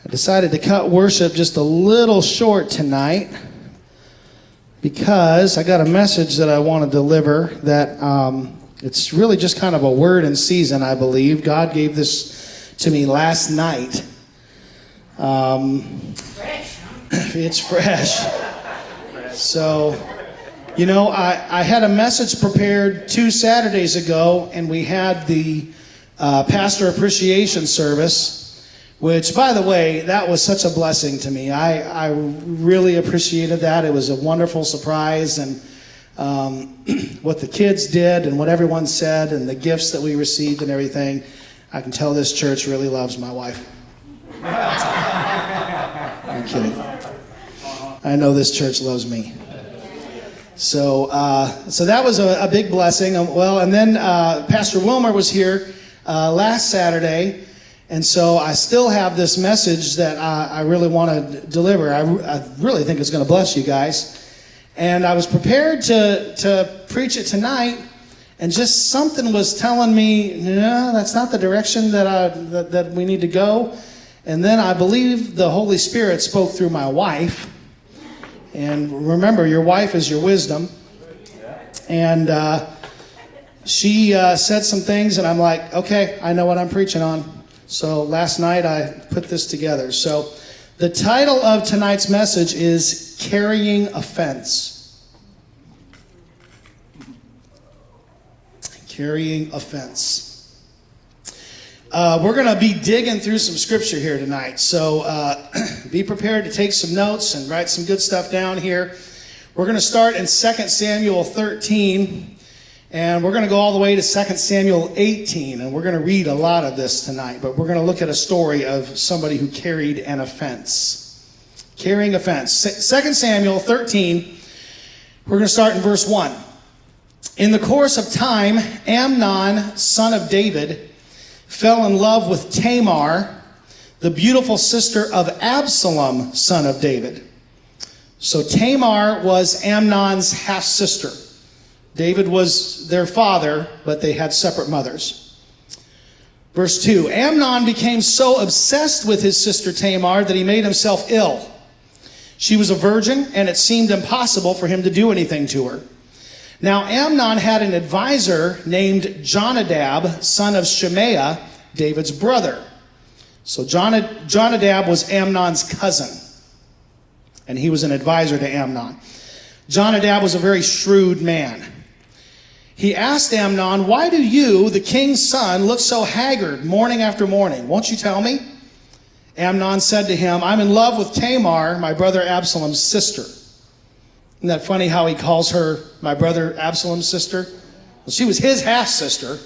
I decided to cut worship just a little short tonight because I got a message that I want to deliver that it's really just kind of a word in season, I believe. God gave this to me last night. It's fresh. So, you know, I had a message prepared 2 Saturdays ago, and we had the pastor appreciation service, which, by the way, that was such a blessing to me. I really appreciated that. It was a wonderful surprise, and what the kids did and what everyone said and the gifts that we received and everything. I can tell this church really loves my wife. I'm kidding. I know this church loves me. So that was a big blessing. Well, and then Pastor Wilmer was here last Saturday, and so I still have this message that I really want to deliver. I really think it's going to bless you guys. And I was prepared to preach it tonight, and just something was telling me, no, that's not the direction that we need to go. And then I believe the Holy Spirit spoke through my wife. And remember, your wife is your wisdom. And she said some things, and I'm like, okay, I know what I'm preaching on. So last night I put this together. So the title of tonight's message is Carrying Offense. Carrying offense. We're going to be digging through some scripture here tonight. So be prepared to take some notes and write some good stuff down here. We're going to start in 2 Samuel 13. And we're going to go all the way to 2 Samuel 18, and we're going to read a lot of this tonight, but we're going to look at a story of somebody who carried an offense. Carrying offense. 2 Samuel 13, we're going to start in verse 1. In the course of time, Amnon, son of David, fell in love with Tamar, the beautiful sister of Absalom, son of David. So Tamar was Amnon's half-sister. David was their father, but they had separate mothers. Verse 2, Amnon became so obsessed with his sister Tamar that he made himself ill. She was a virgin, and it seemed impossible for him to do anything to her. Now Amnon had an advisor named Jonadab, son of Shemaiah, David's brother. So Jonadab was Amnon's cousin, and he was an advisor to Amnon. Jonadab was a very shrewd man. He asked Amnon, why do you, the king's son, look so haggard morning after morning? Won't you tell me? Amnon said to him, I'm in love with Tamar, my brother Absalom's sister. Isn't that funny how he calls her my brother Absalom's sister? Well, she was his half-sister.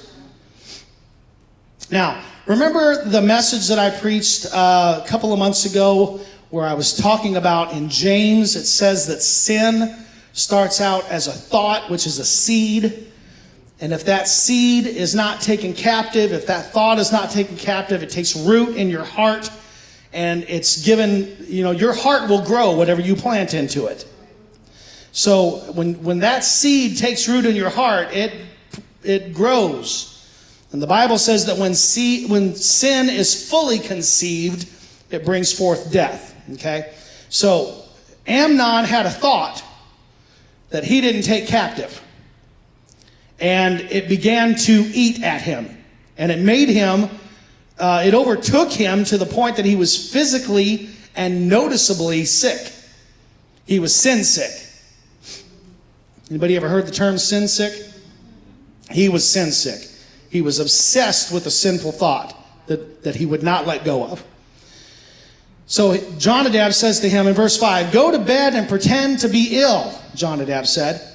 Now, remember the message that I preached a couple of months ago where I was talking about in James, it says that sin starts out as a thought, which is a seed. And if that seed is not taken captive, if that thought is not taken captive, it takes root in your heart, and it's given, your heart will grow whatever you plant into it. So when that seed takes root in your heart, it grows. And the Bible says that when sin is fully conceived, it brings forth death. Okay? So Amnon had a thought that he didn't take captive. And it began to eat at him. And it made him, it overtook him to the point that he was physically and noticeably sick. He was sin sick. Anybody ever heard the term sin sick? He was sin sick. He was obsessed with a sinful thought that he would not let go of. So Jonadab says to him in verse 5, go to bed and pretend to be ill, Jonadab said.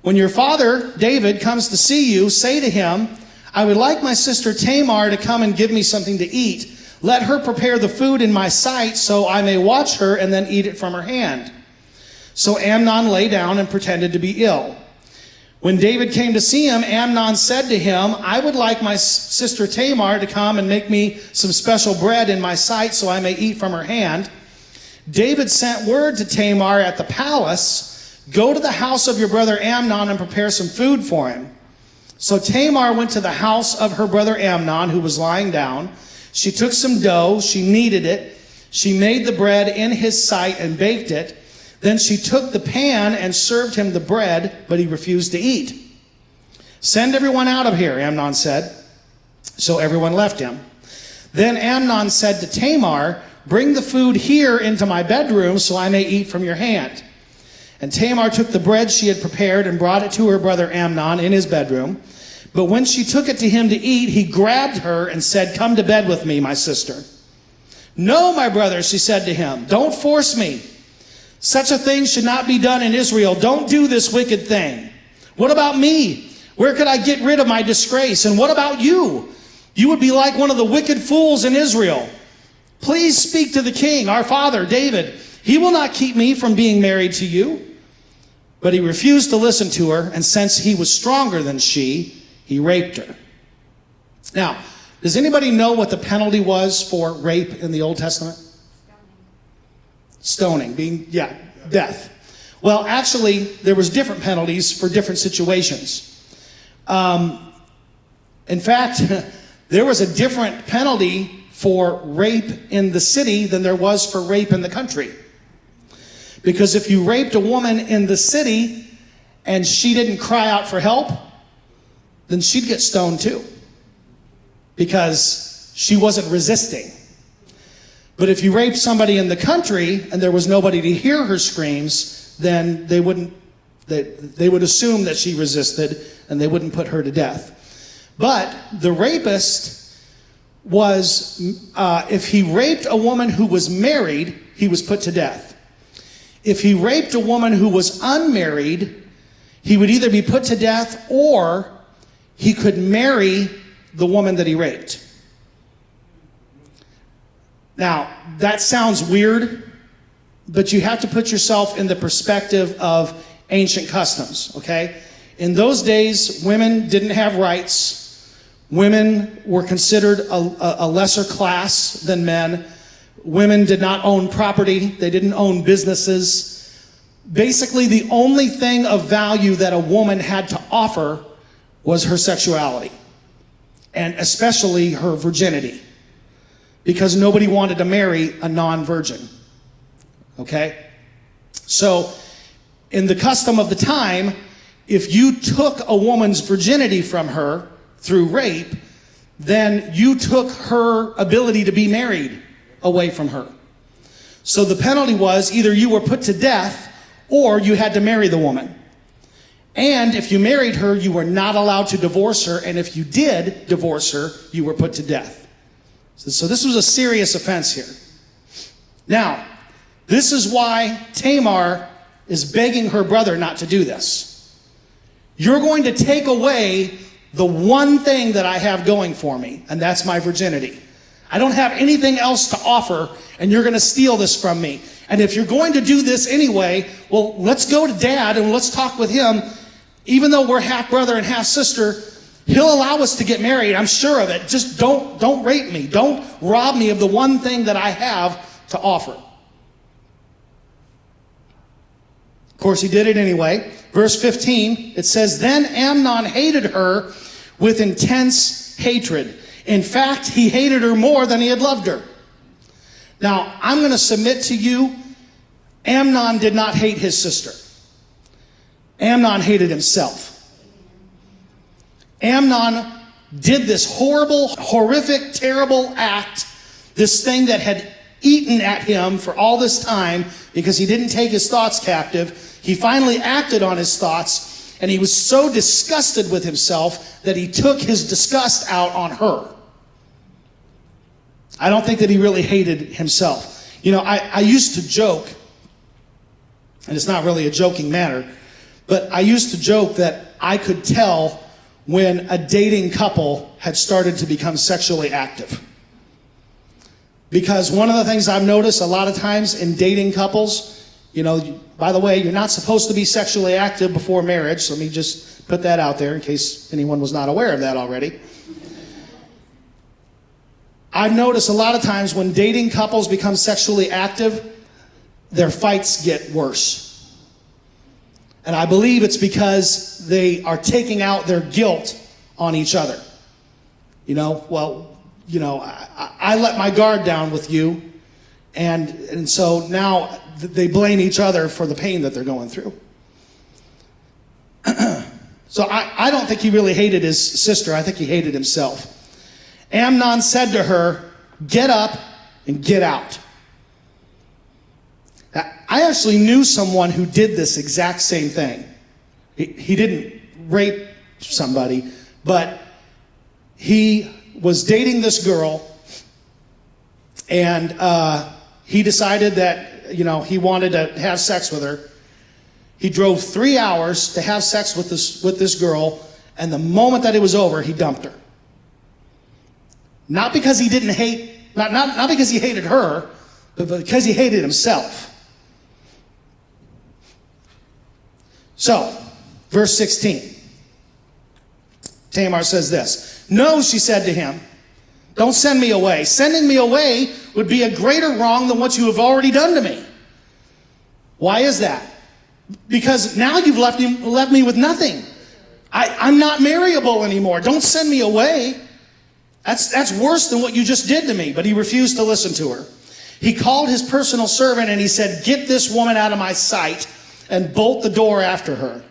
When your father, David, comes to see you, say to him, I would like my sister Tamar to come and give me something to eat. Let her prepare the food in my sight so I may watch her and then eat it from her hand. So Amnon lay down and pretended to be ill. When David came to see him, Amnon said to him, I would like my sister Tamar to come and make me some special bread in my sight so I may eat from her hand. David sent word to Tamar at the palace, go to the house of your brother Amnon and prepare some food for him. So Tamar went to the house of her brother Amnon, who was lying down. She took some dough, she kneaded it, She made the bread in his sight and baked it. Then she took the pan and served him the bread, but he refused to eat. Send everyone out of here, Amnon said. So everyone left him. Then Amnon said to Tamar, bring the food here into my bedroom so I may eat from your hand. And Tamar took the bread she had prepared and brought it to her brother Amnon in his bedroom. But when she took it to him to eat, he grabbed her and said, come to bed with me, my sister. No, my brother, she said to him, don't force me. Such a thing should not be done in Israel. Don't do this wicked thing. What about me? Where could I get rid of my disgrace? And what about you? You would be like one of the wicked fools in Israel. Please speak to the king, our father, David. He will not keep me from being married to you. But he refused to listen to her, and since he was stronger than she, he raped her. Now, does anybody know what the penalty was for rape in the Old Testament? Stoning, death. Well, actually, there was different penalties for different situations. In fact, there was a different penalty for rape in the city than there was for rape in the country. Because if you raped a woman in the city and she didn't cry out for help, then she'd get stoned too. Because she wasn't resisting. But if you raped somebody in the country and there was nobody to hear her screams, then they would assume that she resisted and they wouldn't put her to death. But the rapist was, if he raped a woman who was married, he was put to death. If he raped a woman who was unmarried, he would either be put to death or he could marry the woman that he raped. Now, that sounds weird, but you have to put yourself in the perspective of ancient customs, okay? In those days, women didn't have rights. Women were considered a lesser class than men. Women did not own property. They didn't own businesses. Basically, the only thing of value that a woman had to offer was her sexuality, and especially her virginity, because nobody wanted to marry a non-virgin. Okay? So, in the custom of the time, if you took a woman's virginity from her through rape, then you took her ability to be married away from her. So the penalty was either you were put to death or you had to marry the woman. And if you married her, you were not allowed to divorce her. And if you did divorce her, you were put to death. So this was a serious offense here. Now, this is why Tamar is begging her brother not to do this. You're going to take away the one thing that I have going for me, and that's my virginity. I don't have anything else to offer, and you're going to steal this from me. And if you're going to do this anyway, well, let's go to Dad and let's talk with him. Even though we're half brother and half sister, he'll allow us to get married. I'm sure of it. Just don't rape me. Don't rob me of the one thing that I have to offer. Of course, he did it anyway. Verse 15, it says, Then Amnon hated her with intense hatred. In fact, he hated her more than he had loved her. Now, I'm going to submit to you, Amnon did not hate his sister. Amnon hated himself. Amnon did this horrible, horrific, terrible act, this thing that had eaten at him for all this time because he didn't take his thoughts captive. He finally acted on his thoughts. And he was so disgusted with himself that he took his disgust out on her. I don't think that he really hated himself. You know, I used to joke, and it's not really a joking matter, but I used to joke that I could tell when a dating couple had started to become sexually active. Because one of the things I've noticed a lot of times in dating couples, you know, by the way, you're not supposed to be sexually active before marriage. So let me just put that out there in case anyone was not aware of that already. I've noticed a lot of times when dating couples become sexually active, their fights get worse. And I believe it's because they are taking out their guilt on each other. You know, well, you know, I let my guard down with you. And so now they blame each other for the pain that they're going through. So I don't think he really hated his sister. I think he hated himself. Amnon said to her, "Get up and get out." Now, I actually knew someone who did this exact same thing. He didn't rape somebody, but he was dating this girl, and he decided that, he wanted to have sex with her. He drove 3 hours to have sex with this girl, and the moment that it was over, he dumped her. Not because he didn't hate, not because he hated her, but because he hated himself. So, verse 16. Tamar says this, "No," she said to him, "don't send me away. Sending me away would be a greater wrong than what you have already done to me." Why is that? Because now you've left me with nothing. I'm not marryable anymore. Don't send me away. That's worse than what you just did to me. But he refused to listen to her. He called his personal servant and he said, "Get this woman out of my sight and bolt the door after her."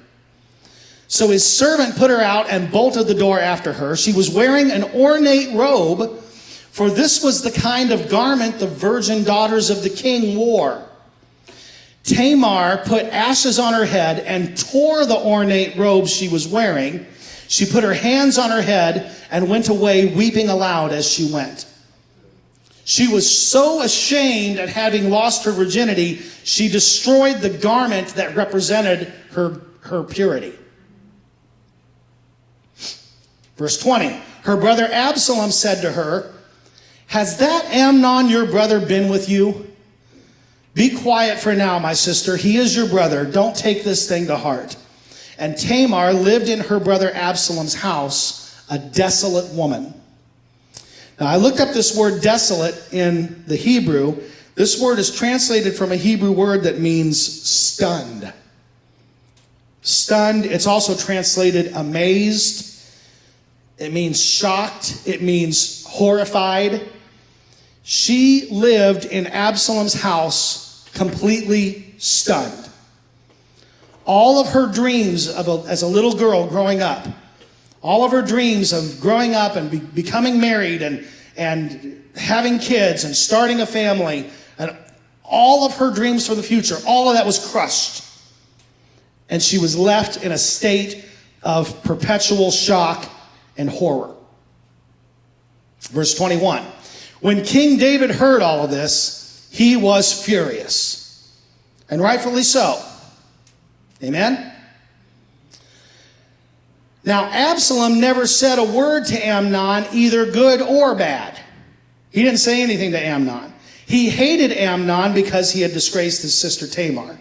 So his servant put her out and bolted the door after her. She was wearing an ornate robe, for this was the kind of garment the virgin daughters of the king wore. Tamar put ashes on her head and tore the ornate robe she was wearing. She put her hands on her head and went away weeping aloud as she went. She was so ashamed at having lost her virginity, she destroyed the garment that represented her purity. Verse 20, her brother Absalom said to her, "Has that Amnon your brother been with you? Be quiet for now, my sister. He is your brother. Don't take this thing to heart." And Tamar lived in her brother Absalom's house, a desolate woman. Now, I looked up this word desolate in the Hebrew. This word is translated from a Hebrew word that means stunned. Stunned. It's also translated amazed. It means shocked. It means horrified. She lived in Absalom's house completely stunned. All of her dreams as a little girl growing up, all of her dreams of growing up and becoming married and having kids and starting a family, and all of her dreams for the future, all of that was crushed. And she was left in a state of perpetual shock and horror. Verse 21. When King David heard all of this, he was furious. And rightfully so. Amen? Now, Absalom never said a word to Amnon, either good or bad. He didn't say anything to Amnon. He hated Amnon because he had disgraced his sister Tamar.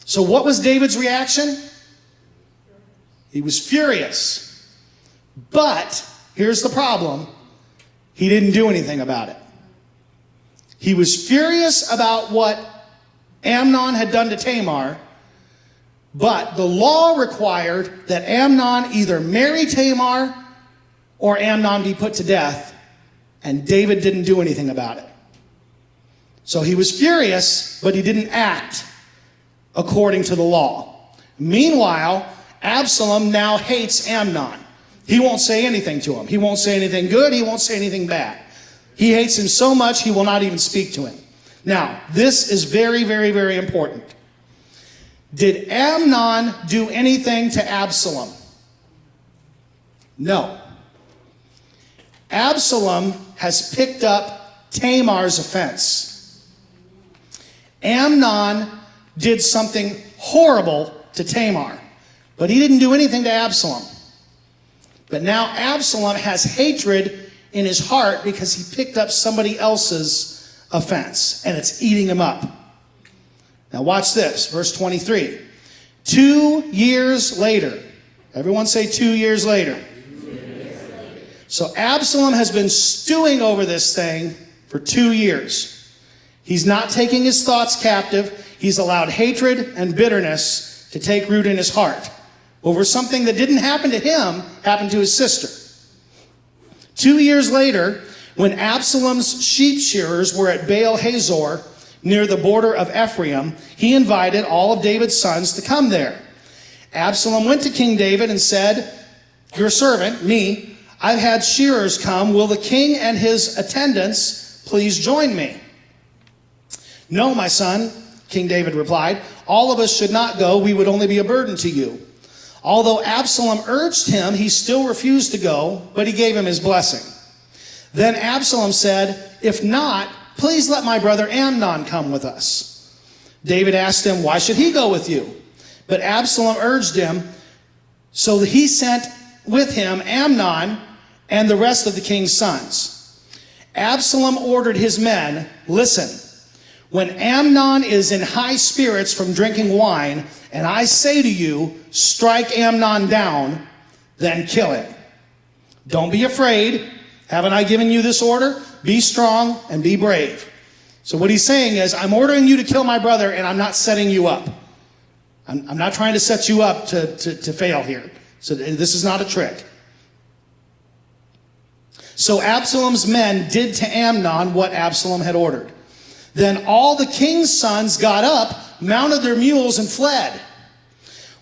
So what was David's reaction? He was furious. But here's the problem. He didn't do anything about it. He was furious about what Amnon had done to Tamar, but the law required that Amnon either marry Tamar or Amnon be put to death, and David didn't do anything about it. So he was furious, but he didn't act according to the law. Meanwhile, Absalom now hates Amnon. He won't say anything to him. He won't say anything good. He won't say anything bad. He hates him so much, he will not even speak to him. Now, this is very, very, very important. Did Amnon do anything to Absalom? No. Absalom has picked up Tamar's offense. Amnon did something horrible to Tamar, but he didn't do anything to Absalom. But now Absalom has hatred in his heart because he picked up somebody else's offense, and it's eating him up. Now watch this, verse 23. 2 years later. Everyone say 2 years later. 2 years later. So Absalom has been stewing over this thing for 2 years. He's not taking his thoughts captive. He's allowed hatred and bitterness to take root in his heart over something that didn't happen to him, happened to his sister. 2 years later, When Absalom's sheep shearers were at Baal Hazor, near the border of Ephraim, he invited all of David's sons to come there. Absalom went to King David and said, "Your servant, me, I've had shearers come. Will the king and his attendants please join me?" "No, my son," King David replied. "All of us should not go. We would only be a burden to you." Although Absalom urged him, he still refused to go, but he gave him his blessing. Then Absalom said, "If not, please let my brother Amnon come with us." David asked him, "Why should he go with you?" But Absalom urged him, so he sent with him Amnon and the rest of the king's sons. Absalom ordered his men, "Listen, when Amnon is in high spirits from drinking wine, and I say to you, strike Amnon down, then kill him. Don't be afraid. Haven't I given you this order? Be strong and be brave." So what he's saying is, I'm ordering you to kill my brother, and I'm not setting you up. I'm not trying to set you up to fail here. So this is not a trick. So Absalom's men did to Amnon what Absalom had ordered. Then all the king's sons got up, mounted their mules, and fled.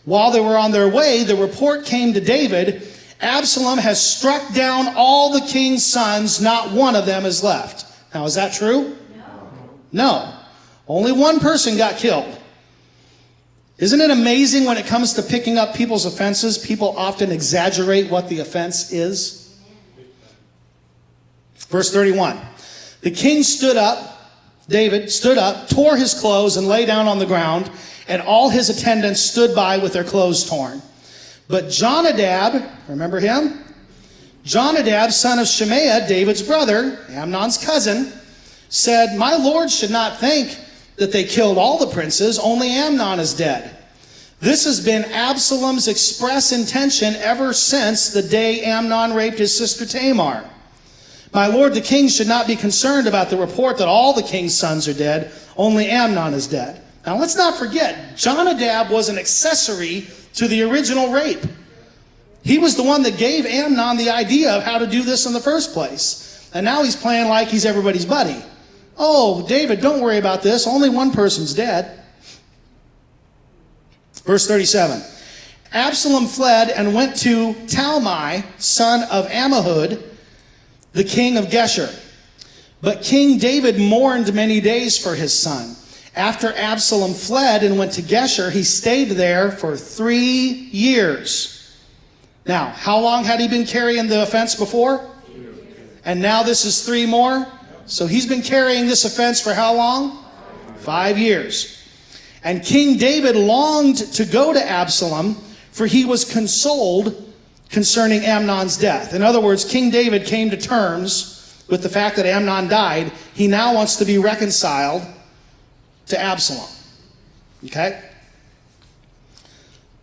While they were on their way, the report came to David, "Absalom has struck down all the king's sons, not one of them is left." Now, is that true? No. Only one person got killed. Isn't it amazing when it comes to picking up people's offenses, people often exaggerate what the offense is? Verse 31. The king stood up, David stood up, tore his clothes, and lay down on the ground, and all his attendants stood by with their clothes torn. But Jonadab, remember him? Jonadab, son of Shemaiah, David's brother, Amnon's cousin, said, "My lord should not think that they killed all the princes, only Amnon is dead. This has been Absalom's express intention ever since the day Amnon raped his sister Tamar. My lord the king should not be concerned about the report that all the king's sons are dead, only Amnon is dead." Now let's not forget, Jonadab was an accessory to the original rape. He was the one that gave Amnon the idea of how to do this in the first place. And now he's playing like he's everybody's buddy. "Oh, David, don't worry about this. Only one person's dead." Verse 37. Absalom fled and went to Talmai, son of Ammihud, the king of Geshur. But King David mourned many days for his son. After Absalom fled and went to Geshur, he stayed there for 3 years. Now, how long had he been carrying the offense before? And now this is 3 more? So he's been carrying this offense for how long? 5 years. And King David longed to go to Absalom, for he was consoled concerning Amnon's death. In other words, King David came to terms with the fact that Amnon died. He now wants to be reconciled to Absalom. Okay?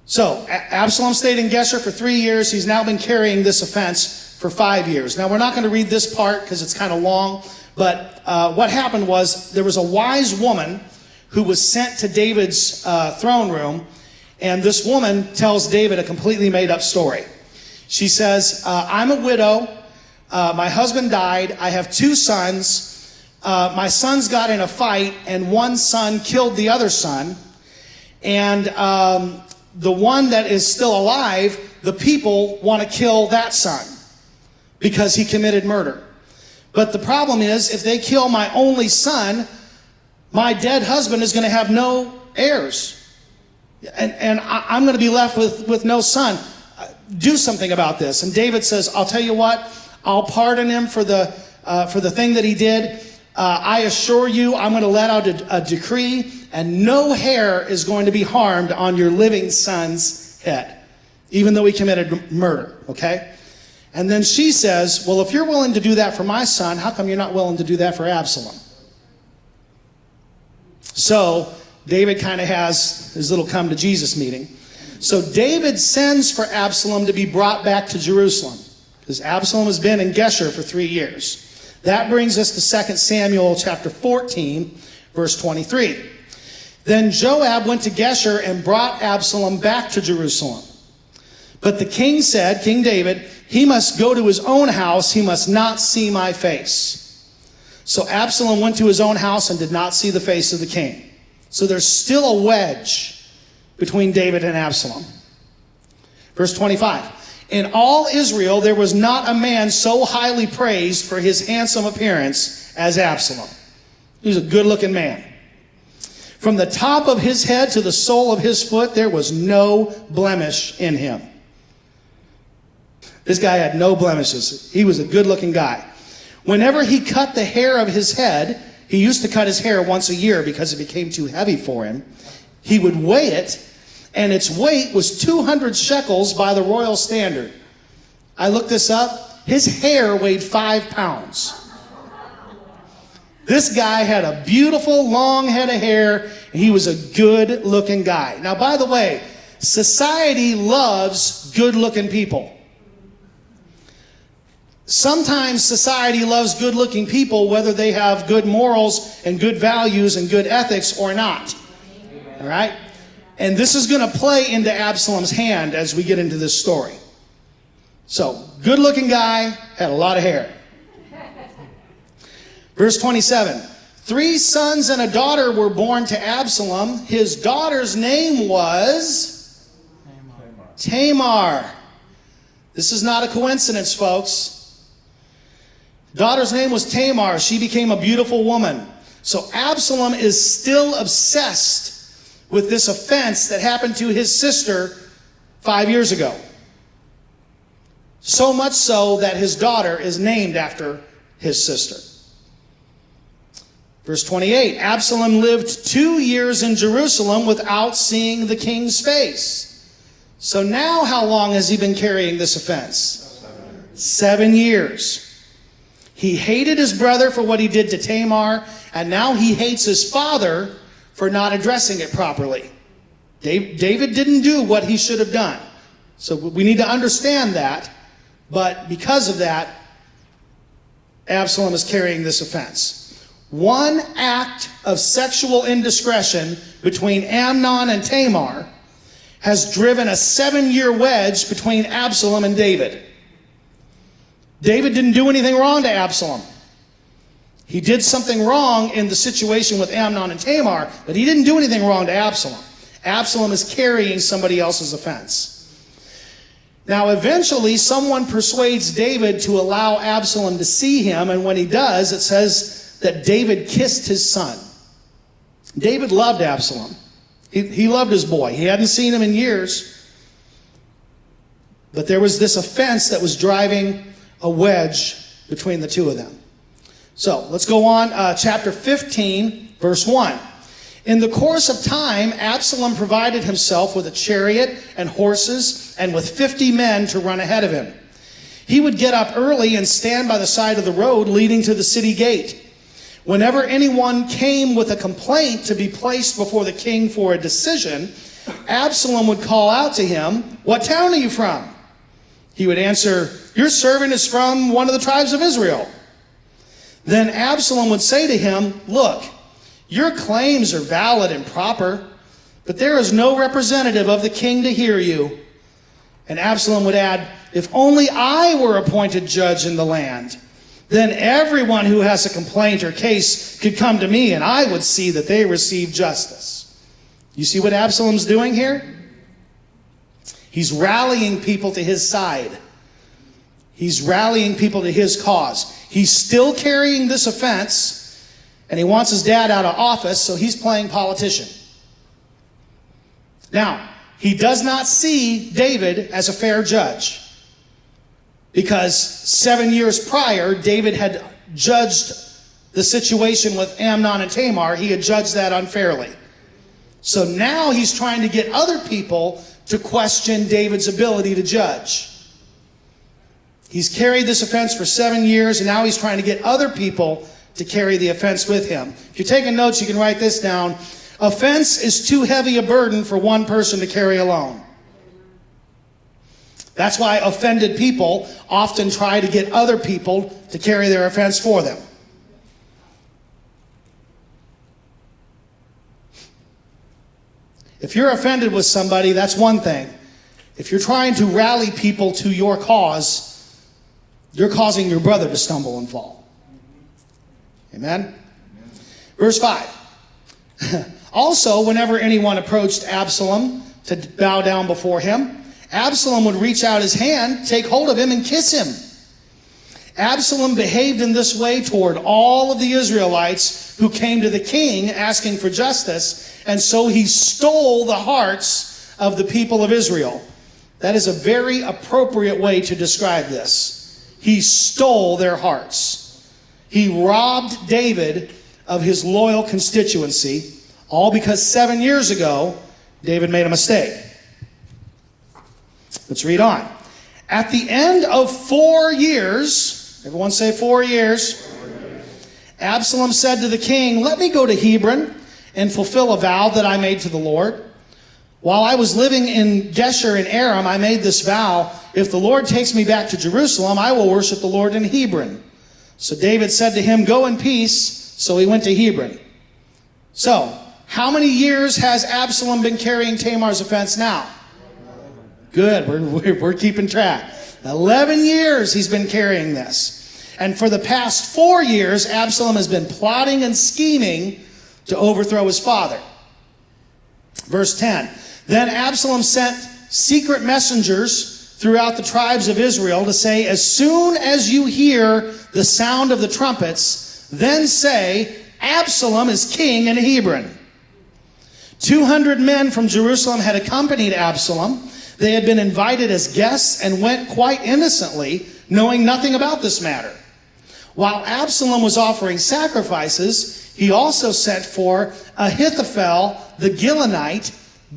So, Absalom stayed in Geshur for 3 years. He's now been carrying this offense for 5 years. Now, we're not going to read this part because it's kind of long, but what happened was there was a wise woman who was sent to David's throne room, and this woman tells David a completely made-up story. She says, "I'm a widow. My husband died. I have 2 sons. My sons got in a fight, and one son killed the other son. And the one that is still alive, the people want to kill that son because he committed murder. But the problem is, if they kill my only son, my dead husband is going to have no heirs. And I'm going to be left with no son. Do something about this." And David says, "I'll tell you what, I'll pardon him for the thing that he did. I assure you, I'm going to let out a decree, and no hair is going to be harmed on your living son's head, even though he committed murder." Okay? And then she says, "Well, if you're willing to do that for my son, how come you're not willing to do that for Absalom?" So David kind of has his little come to Jesus meeting. So David sends for Absalom to be brought back to Jerusalem, because Absalom has been in Geshur for 3 years. That brings us to 2 Samuel chapter 14, verse 23. Then Joab went to Geshur and brought Absalom back to Jerusalem. But the king said, King David, He must go to his own house. He must not see my face. So Absalom went to his own house and did not see the face of the king. So there's still a wedge between David and Absalom. Verse 25. In all Israel, there was not a man so highly praised for his handsome appearance as Absalom. He was a good-looking man. From the top of his head to the sole of his foot, there was no blemish in him. This guy had no blemishes. He was a good-looking guy. Whenever he cut the hair of his head, he used to cut his hair once a year because it became too heavy for him. He would weigh it, and its weight was 200 shekels by the royal standard. I looked this up. His hair weighed 5 pounds. This guy had a beautiful long head of hair, and he was a good-looking guy. Now, by the way, society loves good-looking people. Sometimes society loves good-looking people whether they have good morals and good values and good ethics or not. All right? And this is going to play into Absalom's hand as we get into this story. So, good-looking guy, had a lot of hair. Verse 27. 3 sons and a daughter were born to Absalom. His daughter's name was Tamar. This is not a coincidence, folks. Daughter's name was Tamar. She became a beautiful woman. So Absalom is still obsessed with this offense that happened to his sister 5 years ago. So much so that his daughter is named after his sister. Verse 28, Absalom lived 2 years in Jerusalem without seeing the king's face. So now how long has he been carrying this offense? 7 years. He hated his brother for what he did to Tamar, and now he hates his father for not addressing it properly. David didn't do what he should have done. So we need to understand that, but because of that, Absalom is carrying this offense. One act of sexual indiscretion between Amnon and Tamar has driven a 7-year wedge between Absalom and David. David didn't do anything wrong to Absalom. He did something wrong in the situation with Amnon and Tamar, but he didn't do anything wrong to Absalom. Absalom is carrying somebody else's offense. Now, eventually, someone persuades David to allow Absalom to see him, and when he does, it says that David kissed his son. David loved Absalom. He loved his boy. He hadn't seen him in years. But there was this offense that was driving a wedge between the two of them. So, let's go on. Chapter 15, verse 1. In the course of time, Absalom provided himself with a chariot and horses and with 50 men to run ahead of him. He would get up early and stand by the side of the road leading to the city gate. Whenever anyone came with a complaint to be placed before the king for a decision, Absalom would call out to him, "What town are you from?" He would answer, "Your servant is from one of the tribes of Israel." Then Absalom would say to him, "Look, your claims are valid and proper, but there is no representative of the king to hear you." And Absalom would add, "If only I were appointed judge in the land, then everyone who has a complaint or case could come to me, and I would see that they receive justice." You see what Absalom's doing here? He's rallying people to his side. He's rallying people to his cause. He's still carrying this offense, and he wants his dad out of office, so he's playing politician. Now, he does not see David as a fair judge, because 7 years prior, David had judged the situation with Amnon and Tamar. He had judged that unfairly. So now he's trying to get other people to question David's ability to judge. He's carried this offense for 7 years, and now he's trying to get other people to carry the offense with him. If you're taking notes, you can write this down. Offense is too heavy a burden for one person to carry alone. That's why offended people often try to get other people to carry their offense for them. If you're offended with somebody, that's one thing. If you're trying to rally people to your cause, You're causing your brother to stumble and fall. Amen? Verse 5. Also, whenever anyone approached Absalom to bow down before him, Absalom would reach out his hand, take hold of him, and kiss him. Absalom behaved in this way toward all of the Israelites who came to the king asking for justice, and so he stole the hearts of the people of Israel. That is a very appropriate way to describe this. He stole their hearts. He robbed David of his loyal constituency, all because 7 years ago, David made a mistake. Let's read on. At the end of 4 years, everyone say 4 years, Absalom said to the king, "Let me go to Hebron and fulfill a vow that I made to the Lord. While I was living in Geshur in Aram, I made this vow, if the Lord takes me back to Jerusalem, I will worship the Lord in Hebron." So David said to him, "Go in peace." So he went to Hebron. So, how many years has Absalom been carrying Tamar's offense now? Good, we're keeping track. 11 years he's been carrying this. And for the past 4 years, Absalom has been plotting and scheming to overthrow his father. Verse 10. Then Absalom sent secret messengers throughout the tribes of Israel to say, "As soon as you hear the sound of the trumpets, then say, 'Absalom is king in Hebron.'" 200 men from Jerusalem had accompanied Absalom. They had been invited as guests and went quite innocently, knowing nothing about this matter. While Absalom was offering sacrifices, he also sent for Ahithophel the Gilonite,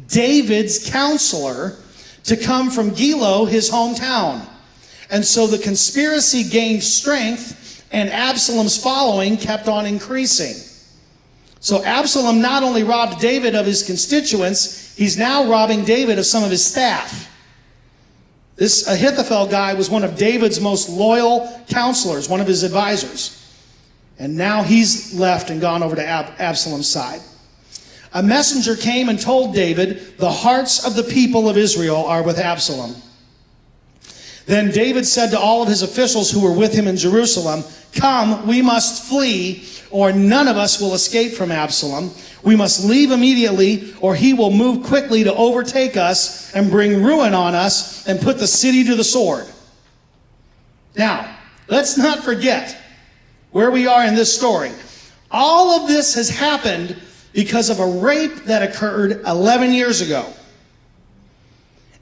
David's counselor, to come from Gilo, his hometown. And so the conspiracy gained strength, and Absalom's following kept on increasing. So Absalom not only robbed David of his constituents, he's now robbing David of some of his staff. This Ahithophel guy was one of David's most loyal counselors, one of his advisors. And now he's left and gone over to Absalom's side. A messenger came and told David, "The hearts of the people of Israel are with Absalom." Then David said to all of his officials who were with him in Jerusalem, "Come, we must flee, or none of us will escape from Absalom. We must leave immediately, or he will move quickly to overtake us and bring ruin on us and put the city to the sword." Now, let's not forget where we are in this story. All of this has happened because of a rape that occurred 11 years ago.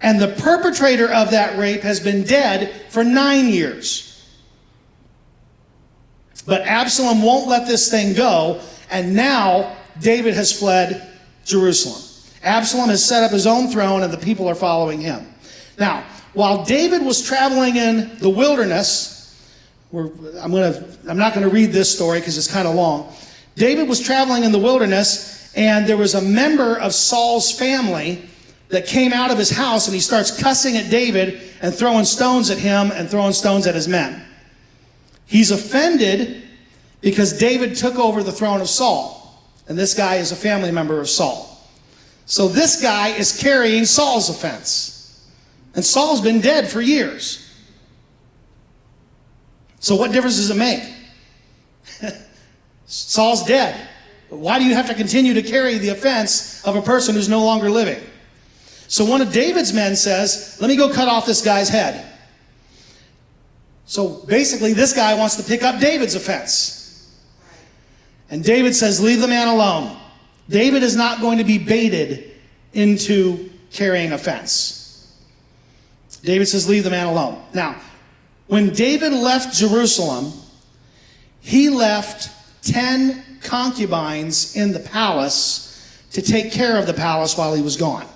And the perpetrator of that rape has been dead for 9 years. But Absalom won't let this thing go, and now David has fled Jerusalem. Absalom has set up his own throne, and the people are following him. Now, while David was traveling in the wilderness, I'm not going to read this story because it's kind of long. David was traveling in the wilderness, and there was a member of Saul's family that came out of his house, and he starts cussing at David and throwing stones at him and throwing stones at his men. He's offended because David took over the throne of Saul. And this guy is a family member of Saul. So this guy is carrying Saul's offense. And Saul's been dead for years. So what difference does it make? Saul's dead. Why do you have to continue to carry the offense of a person who's no longer living? So one of David's men says, "Let me go cut off this guy's head." So basically, this guy wants to pick up David's offense. And David says, "Leave the man alone." David is not going to be baited into carrying offense. David says, "Leave the man alone." Now, when David left Jerusalem, he left 10 concubines in the palace to take care of the palace while he was gone.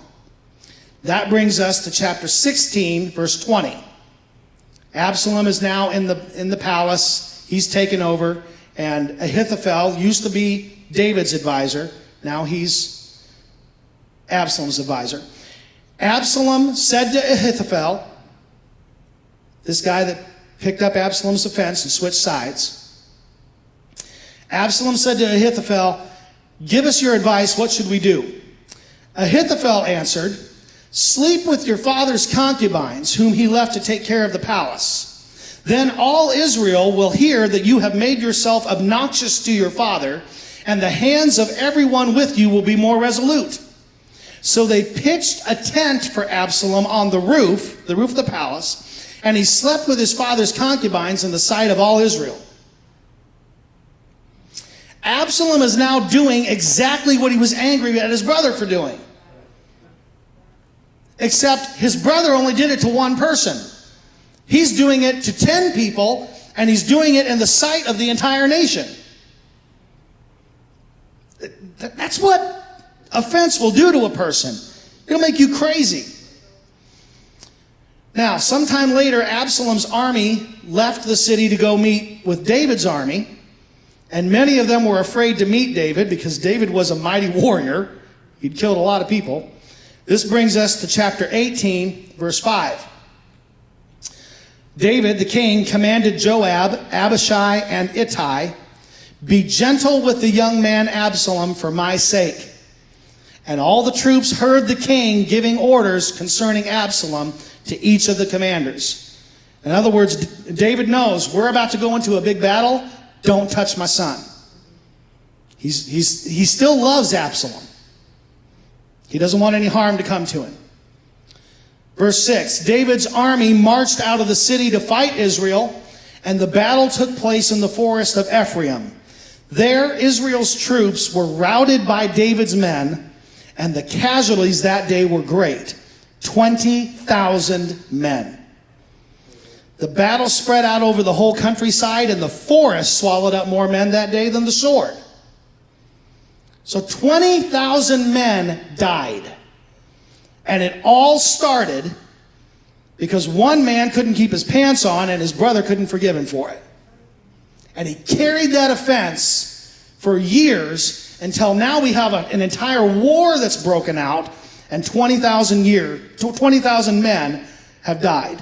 That brings us to chapter 16, verse 20. Absalom is now in the palace. He's taken over. And Ahithophel used to be David's advisor. Now he's Absalom's advisor. Absalom said to Ahithophel, this guy that picked up Absalom's offense and switched sides. Absalom said to Ahithophel, "Give us your advice. What should we do?" Ahithophel answered, "Sleep with your father's concubines, whom he left to take care of the palace. Then all Israel will hear that you have made yourself obnoxious to your father, and the hands of everyone with you will be more resolute. So they pitched a tent for Absalom on the roof of the palace, and he slept with his father's concubines in the sight of all Israel. Absalom is now doing exactly what he was angry at his brother for doing. Except his brother only did it to one person. He's doing it to 10 people, and he's doing it in the sight of the entire nation. That's what offense will do to a person. It'll make you crazy. Now, sometime later, Absalom's army left the city to go meet with David's army, and many of them were afraid to meet David because David was a mighty warrior. He'd killed a lot of people. This brings us to chapter 18, verse 5. David, the king, commanded Joab, Abishai, and Ittai, "Be gentle with the young man Absalom for my sake." And all the troops heard the king giving orders concerning Absalom to each of the commanders. In other words, David knows we're about to go into a big battle. Don't touch my son. He still loves Absalom. He doesn't want any harm to come to him. Verse 6, David's army marched out of the city to fight Israel, and the battle took place in the forest of Ephraim. There, Israel's troops were routed by David's men, and the casualties that day were great, 20,000 men. The battle spread out over the whole countryside, and the forest swallowed up more men that day than the sword. So 20,000 men died. And it all started because one man couldn't keep his pants on and his brother couldn't forgive him for it. And he carried that offense for years until now we have an entire war that's broken out, and 20,000 men have died.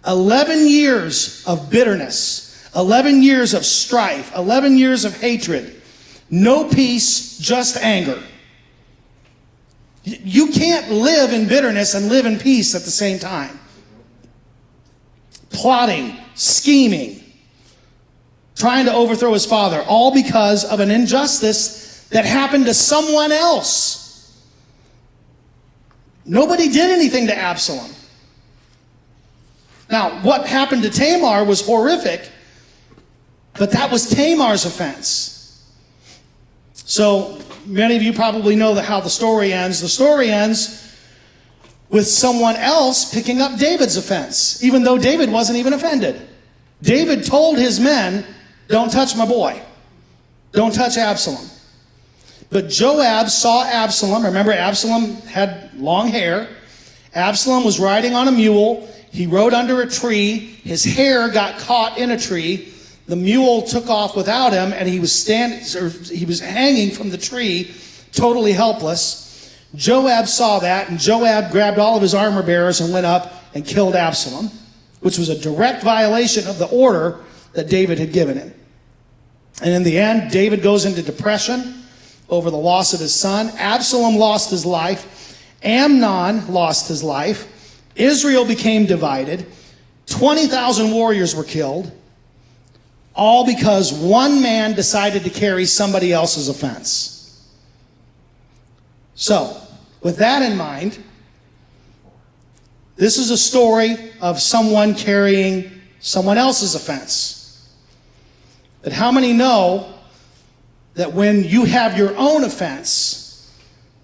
11 years of bitterness, 11 years of strife, 11 years of hatred. No peace, just anger. You can't live in bitterness and live in peace at the same time. Plotting, scheming, trying to overthrow his father, all because of an injustice that happened to someone else. Nobody did anything to Absalom. Now, what happened to Tamar was horrific, but that was Tamar's offense. So, many of you probably know how the story ends. The story ends with someone else picking up David's offense, even though David wasn't even offended. David told his men, "Don't touch my boy. Don't touch Absalom." But Joab saw Absalom. Remember, Absalom had long hair. Absalom was riding on a mule. He rode under a tree. His hair got caught in a tree. The mule took off without him, and he was hanging from the tree, totally helpless. Joab saw that, and Joab grabbed all of his armor bearers and went up and killed Absalom, which was a direct violation of the order that David had given him. And in the end, David goes into depression over the loss of his son. Absalom lost his life. Amnon lost his life. Israel became divided. 20,000 warriors were killed. All because one man decided to carry somebody else's offense. So, with that in mind, this is a story of someone carrying someone else's offense. But how many know that when you have your own offense,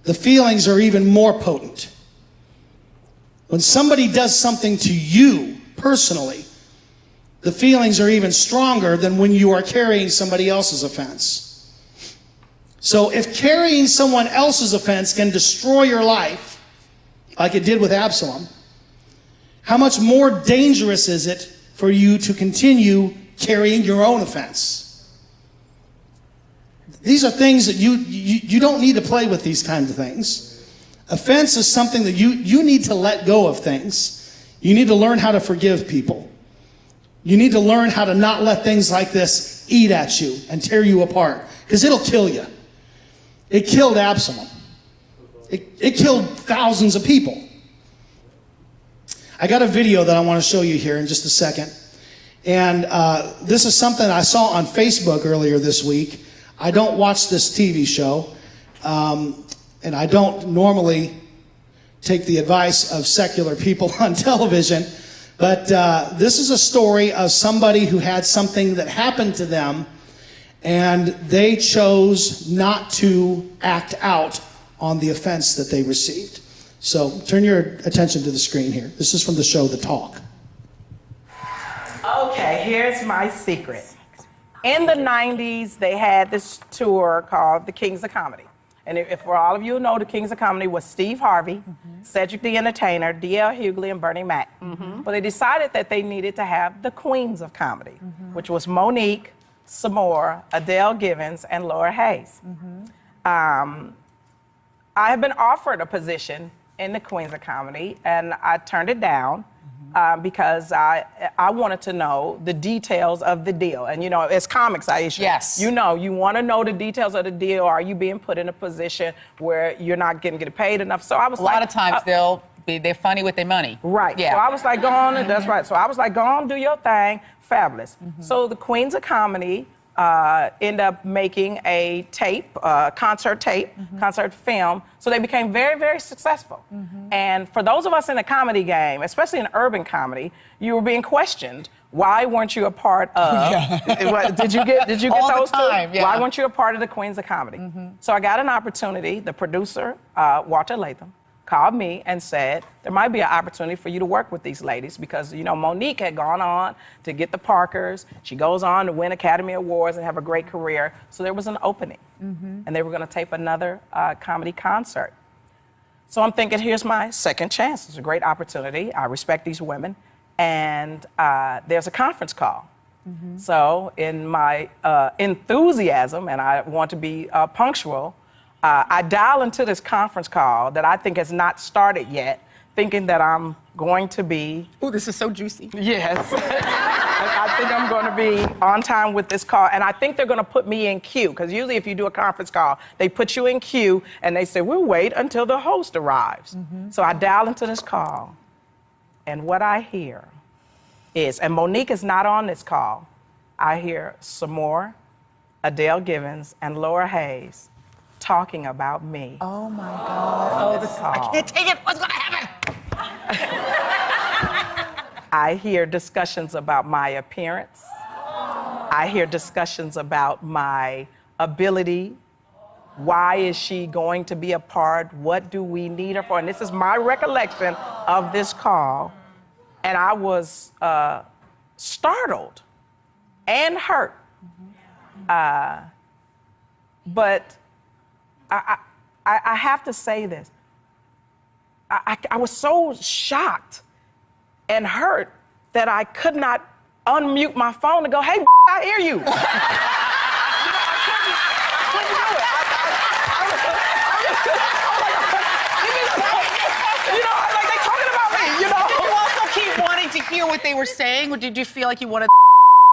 the feelings are even more potent? When somebody does something to you personally, the feelings are even stronger than when you are carrying somebody else's offense. So if carrying someone else's offense can destroy your life, like it did with Absalom, how much more dangerous is it for you to continue carrying your own offense? These are things that you don't need to play with, these kinds of things. Offense is something that you need to let go of things. You need to learn how to forgive people. You need to learn how to not let things like this eat at you and tear you apart, because it'll kill you. It killed Absalom. It killed thousands of people. I got a video that I want to show you here in just a second. And this is something I saw on Facebook earlier this week. I don't watch this TV show, and I don't normally take the advice of secular people on television, but this is a story of somebody who had something that happened to them, and they chose not to act out on the offense that they received. So turn your attention to the screen here. This is from the show The Talk. Okay, here's my secret. In the 90s, they had this tour called the Kings of Comedy. And if for all of you who know, the Kings of Comedy was Steve Harvey, Cedric the Entertainer, D.L. Hughley, and Bernie Mac. But they decided that they needed to have the Queens of Comedy, which was Monique, Samore, Adele Givens, and Laura Hayes. I have been offered a position in the Queens of Comedy, and I turned it down. Because I wanted to know the details of the deal. And you know, as comics, Aisha, yes, you know, you want to know the details of the deal. Are you being put in a position where you're not getting paid enough? So I was a lot of times they're funny with their money. Right. Yeah. So I was like, go on, that's right. So I was like, go on, do your thing. Fabulous. So the Queens of Comedy end up making a tape, concert tape, concert film. So they became very, very successful. And for those of us in the comedy game, especially in urban comedy, you were being questioned. Why weren't you a part of? Did you get all those the time, two? yeah. Why weren't you a part of the Queens of Comedy? So I got an opportunity. The producer, Walter Latham, called me and said, there might be an opportunity for you to work with these ladies because, you know, Monique had gone on to get the Parkers. She goes on to win Academy Awards and have a great career. So there was an opening. And they were going to tape another comedy concert. So I'm thinking, here's my second chance. It's a great opportunity. I respect these women. And there's a conference call. So in my enthusiasm, and I want to be punctual, I dial into this conference call that I think has not started yet, thinking that I'm going to be... Oh, this is so juicy. Yes. I think I'm going to be on time with this call, and I think they're going to put me in queue, because usually if you do a conference call, they put you in queue, and they say, we'll wait until the host arrives. So I dial into this call, and what I hear is, and Monique is not on this call, I hear Samore, Adele Givens, and Laura Hayes talking about me. Oh my God. I can't take it. What's gonna happen? I hear discussions about my appearance. I hear discussions about my ability. Why is she going to be a part? What do we need her for? And this is my recollection of this call. And I was startled and hurt. But I have to say this. I was so shocked and hurt that I could not unmute my phone and go, hey, I hear you. I couldn't do it. You know, like they talking about me, you know. Did you also keep wanting to hear what they were saying, or did you feel like you wanted?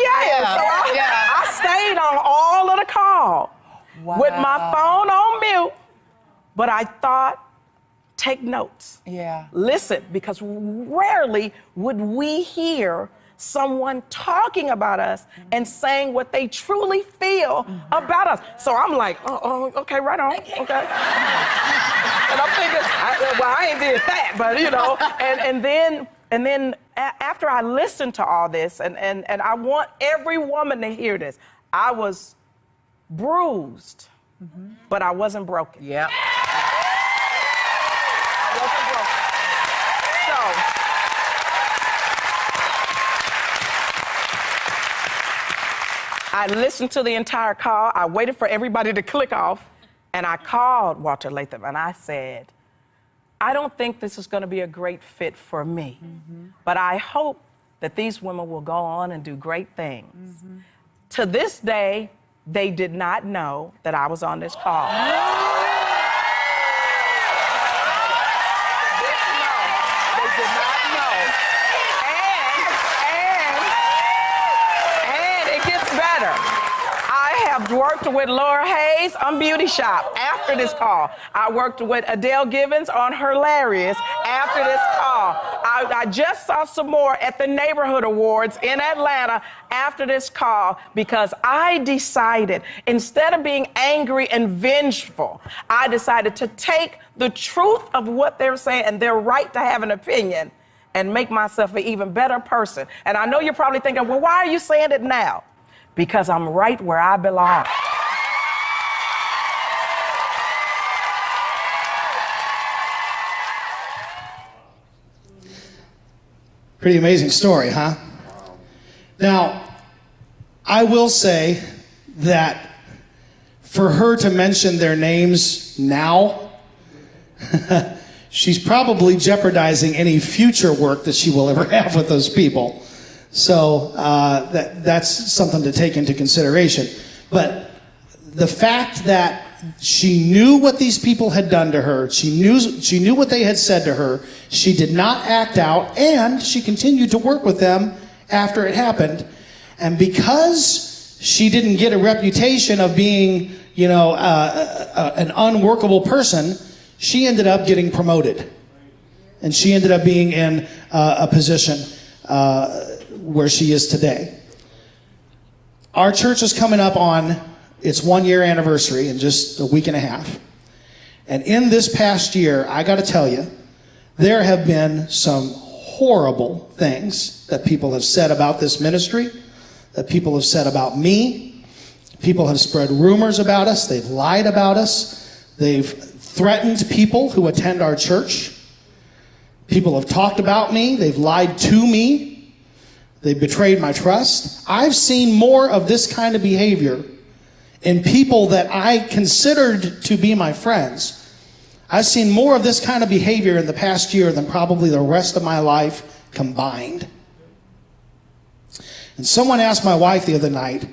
Yeah. So I stayed on all of the call with my phone on mute, but I thought, take notes. Yeah. Listen, because rarely would we hear someone talking about us and saying what they truly feel about us. So I'm like, oh, okay, right on, okay. And I'm thinking, I ain't did that, but you know, and then after I listened to all this, and I want every woman to hear this, I was bruised, but I wasn't broken. Yeah. I wasn't broken. So, I listened to the entire call. I waited for everybody to click off, and I called Walter Latham, and I said, I don't think this is going to be a great fit for me, but I hope that these women will go on and do great things. To this day, they did not know that I was on this call. They did not know. And it gets better. I have worked with Laura Hayes on Beauty Shop after this call. I worked with Adele Givens on Hilarious after this call. I just saw some more at the Neighborhood Awards in Atlanta after this call because I decided, instead of being angry and vengeful, I decided to take the truth of what they're saying and their right to have an opinion and make myself an even better person. And I know you're probably thinking, well, why are you saying it now? Because I'm right where I belong. Pretty amazing story, huh? Now, I will say that for her to mention their names now, she's probably jeopardizing any future work that she will ever have with those people. So that's something to take into consideration. But the fact that she knew what these people had done to her, she knew what they had said to her, she did not act out, and she continued to work with them after it happened. And because she didn't get a reputation of being, an unworkable person, she ended up getting promoted. And she ended up being in a position where she is today. Our church is coming up on its 1-year anniversary in just a week and a half. And in this past year, I got to tell you, there have been some horrible things that people have said about this ministry, that people have said about me. People have spread rumors about us. They've lied about us. They've threatened people who attend our church. People have talked about me. They've lied to me. They've betrayed my trust. I've seen more of this kind of behavior in people that I considered to be my friends. I've seen more of this kind of behavior in the past year than probably the rest of my life combined. And someone asked my wife the other night,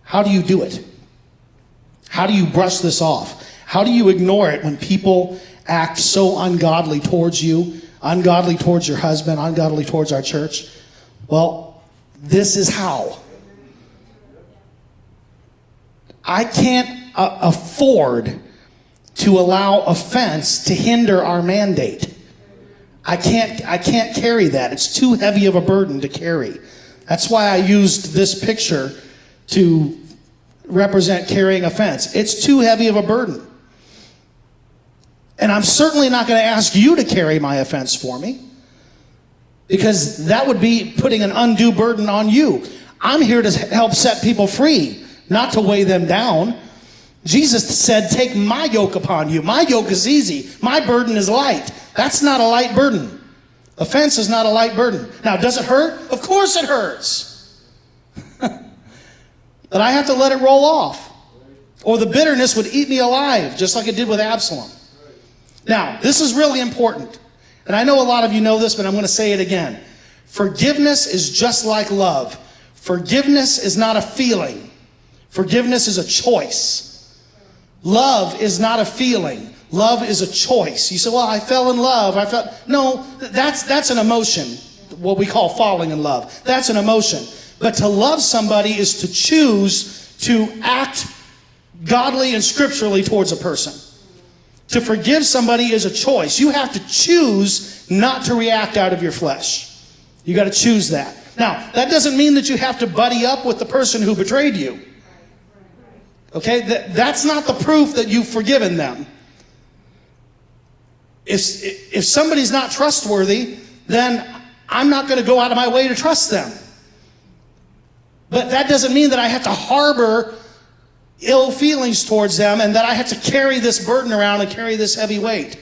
how do you do it? How do you brush this off? How do you ignore it when people act so ungodly towards you, ungodly towards your husband, ungodly towards our church? Well, this is how. I can't afford to allow offense to hinder our mandate. I can't carry that. It's too heavy of a burden to carry. That's why I used this picture to represent carrying offense. It's too heavy of a burden. And I'm certainly not going to ask you to carry my offense for me, because that would be putting an undue burden on you. I'm here to help set people free, not to weigh them down. Jesus said, take my yoke upon you. My yoke is easy. My burden is light. That's not a light burden. Offense is not a light burden. Now, does it hurt? Of course it hurts. But I have to let it roll off, or the bitterness would eat me alive, just like it did with Absalom. Now, this is really important. And I know a lot of you know this, but I'm going to say it again. Forgiveness is just like love. Forgiveness is not a feeling. Forgiveness is a choice. Love is not a feeling. Love is a choice. You say, well, I fell in love. No, that's an emotion, what we call falling in love. That's an emotion. But to love somebody is to choose to act godly and scripturally towards a person. To forgive somebody is a choice. You have to choose not to react out of your flesh. You got to choose that. Now, that doesn't mean that you have to buddy up with the person who betrayed you. Okay? That's not the proof that you've forgiven them. If somebody's not trustworthy, then I'm not going to go out of my way to trust them. But that doesn't mean that I have to harbor ill feelings towards them and that I have to carry this burden around and carry this heavy weight.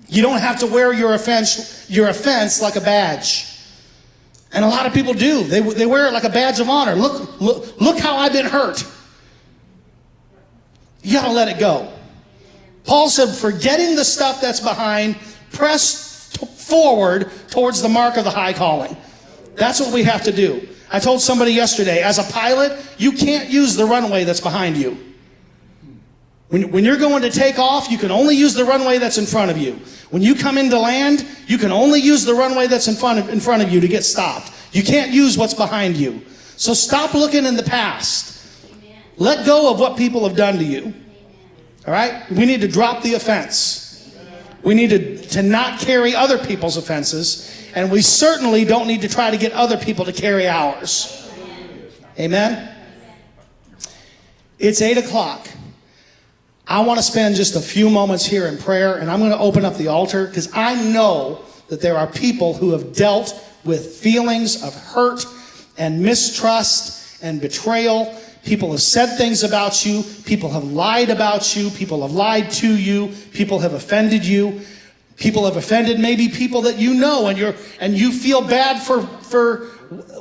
You don't have to wear your offense like a badge. And a lot of people do. They wear it like a badge of honor. Look how I've been hurt. You got to let it go. Paul said, forgetting the stuff that's behind, press forward towards the mark of the high calling. That's what we have to do. I told somebody yesterday, as a pilot, you can't use the runway that's behind you. When you're going to take off, you can only use the runway that's in front of you. When you come into land, you can only use the runway that's in front of you to get stopped. You can't use what's behind you. So stop looking in the past. Let go of what people have done to you. All right? We need to drop the offense. We need to not carry other people's offenses. And we certainly don't need to try to get other people to carry ours. Amen? It's 8 o'clock. I want to spend just a few moments here in prayer, and I'm going to open up the altar because I know that there are people who have dealt with feelings of hurt and mistrust and betrayal. People have said things about you. People have lied about you. People have lied to you. People have offended you. People have offended maybe people that you know, and you feel bad for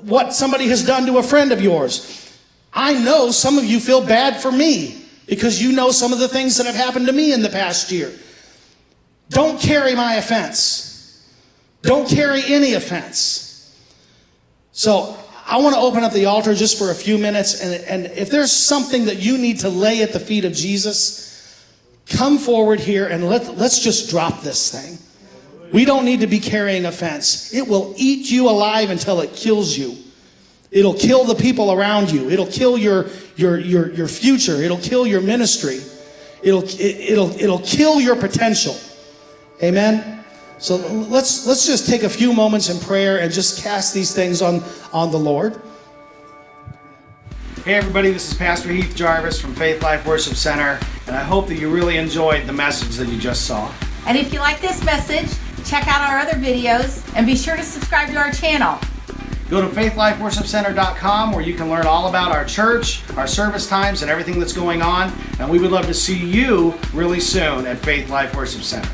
what somebody has done to a friend of yours. I know some of you feel bad for me because you know some of the things that have happened to me in the past year. Don't carry my offense. Don't carry any offense. So I want to open up the altar just for a few minutes, and if there's something that you need to lay at the feet of Jesus, come forward here and let's just drop this thing. We don't need to be carrying offense. It will eat you alive until it kills you. It'll kill the people around you. It'll kill your future. It'll kill your ministry. It'll kill your potential. Amen. So let's just take a few moments in prayer and just cast these things on the Lord. Hey everybody, this is Pastor Heath Jarvis from Faith Life Worship Center, and I hope that you really enjoyed the message that you just saw. And if you like this message, check out our other videos and be sure to subscribe to our channel. Go to faithlifeworshipcenter.com where you can learn all about our church, our service times, and everything that's going on. And we would love to see you really soon at Faith Life Worship Center.